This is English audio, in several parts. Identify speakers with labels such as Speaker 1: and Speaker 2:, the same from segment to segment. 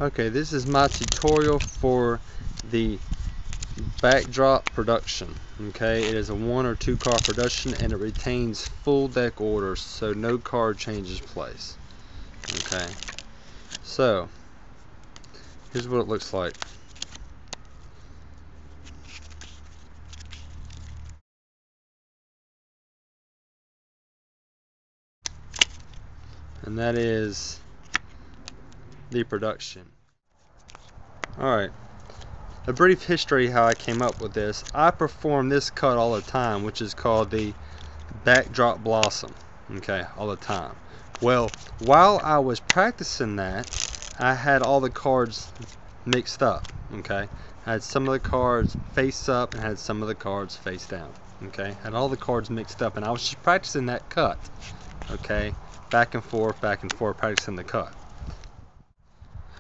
Speaker 1: Okay, this is my tutorial for the backdrop production. Okay, it is a 1 or 2 card production and it retains full deck orders, so no card changes place. Okay, so here's what it looks like. And that is the production. Alright, a brief history how I came up with this. I perform this cut all the time, which is called the backdrop blossom. Okay, all the time. Well, while I was practicing that, I had all the cards mixed up. Okay, I had some of the cards face up and had some of the cards face down. Okay, had all the cards mixed up, and I was just practicing that cut. Okay, back and forth, practicing the cut.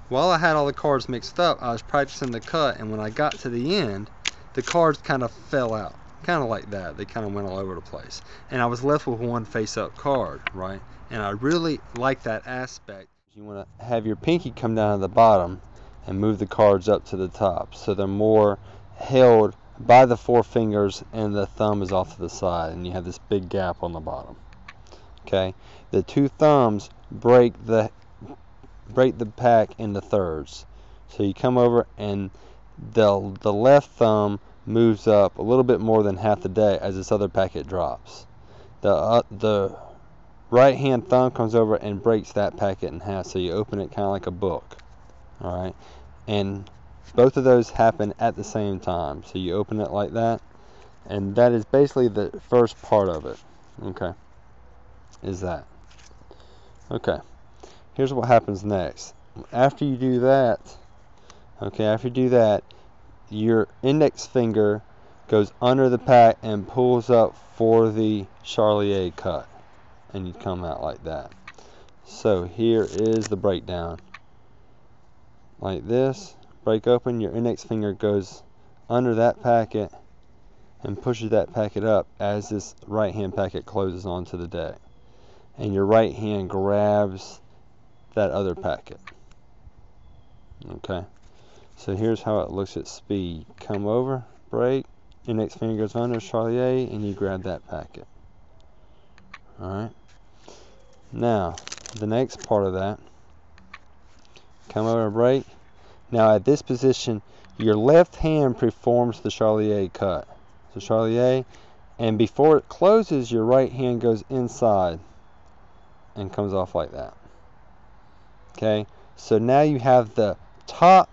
Speaker 1: While I had all the cards mixed up, I was practicing the cut, and when I got to the end, the cards kind of fell out. Kind of like that. They kind of went all over the place. And I was left with one face-up card, right? And I really like that aspect. You want to have your pinky come down to the bottom and move the cards up to the top, so they're more held by the 4 fingers and the thumb is off to the side, and you have this big gap on the bottom. Okay? The 2 thumbs break the pack into thirds. So you come over and the left thumb moves up a little bit more than half the deck as this other packet drops. The right hand thumb comes over and breaks that packet in half, so you open it kind of like a book. Alright, and both of those happen at the same time, so you open it like that, and that is basically the first part of it. Okay, is that. Okay, here's what happens next. After you do that, your index finger goes under the pack and pulls up for the Charlier cut, and you come out like that. So here is the breakdown. Like this, break open, your index finger goes under that packet and pushes that packet up as this right hand packet closes onto the deck, and your right hand grabs that other packet. Okay, so here's how it looks at speed. Come over, break, index finger goes under Charlier, and you grab that packet. Alright, now the next part of that, come over, break. Now at this position, your left hand performs the Charlier cut. So Charlier, and before it closes, your right hand goes inside and comes off like that. Okay, so now you have the top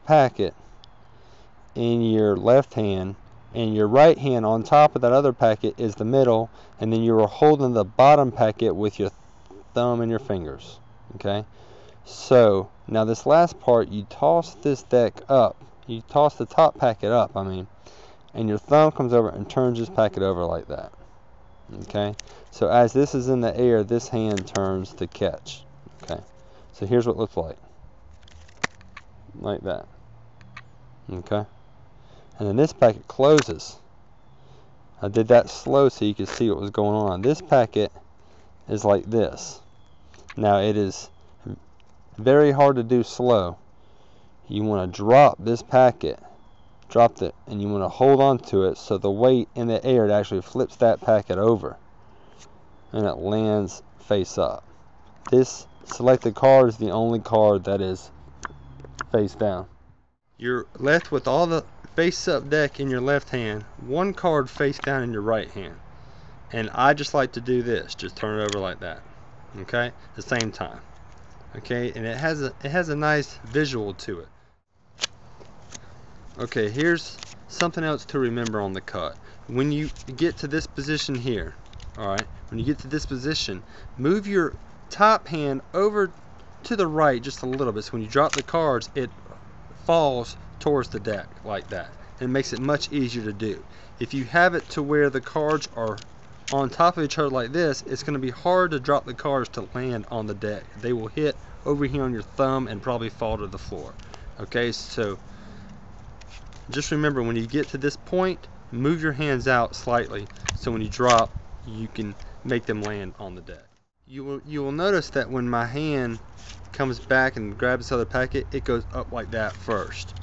Speaker 1: packet in your left hand, and your right hand on top of that other packet is the middle, and then you are holding the bottom packet with your thumb and your fingers. Okay, so now this last part, you toss this deck up, you toss the top packet up, and your thumb comes over and turns this packet over like that. Okay, so as this is in the air, this hand turns to catch. Okay, so here's what it looks like that. Okay, and then this packet closes. I did that slow so you could see what was going on. This packet is like this. Now it is very hard to do slow. You want to drop this packet, drop it, and you want to hold on to it so the weight in the air, it actually flips that packet over and it lands face up. This selected card is the only card that is face down. You're left with all the face up deck in your left hand, 1 card face down in your right hand, and I just like to do this, just turn it over like that. Okay, at the same time. Okay, and it has a nice visual to it. Okay, here's something else to remember on the cut. When you get to this position here, alright, when you get to this position, move your top hand over to the right just a little bit, so when you drop the cards, it falls towards the deck like that, and it makes it much easier to do. If you have it to where the cards are on top of each other like this, it's going to be hard to drop the cards to land on the deck. They will hit over here on your thumb and probably fall to the floor. Okay, so just remember, when you get to this point, move your hands out slightly so when you drop, you can make them land on the deck. you will notice that when my hand comes back and grabs this other packet, it goes up like that first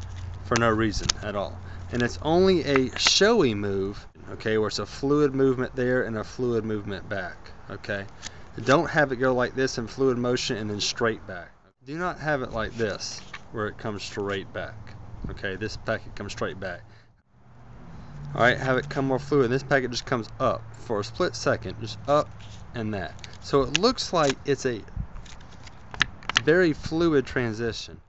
Speaker 1: for no reason at all. And it's only a showy move, okay, where it's a fluid movement there and a fluid movement back, okay? Don't have it go like this in fluid motion and then straight back. Do not have it like this where it comes straight back, okay? This packet comes straight back. Alright, have it come more fluid. This packet just comes up for a split second, just up and that. So it looks like it's a very fluid transition.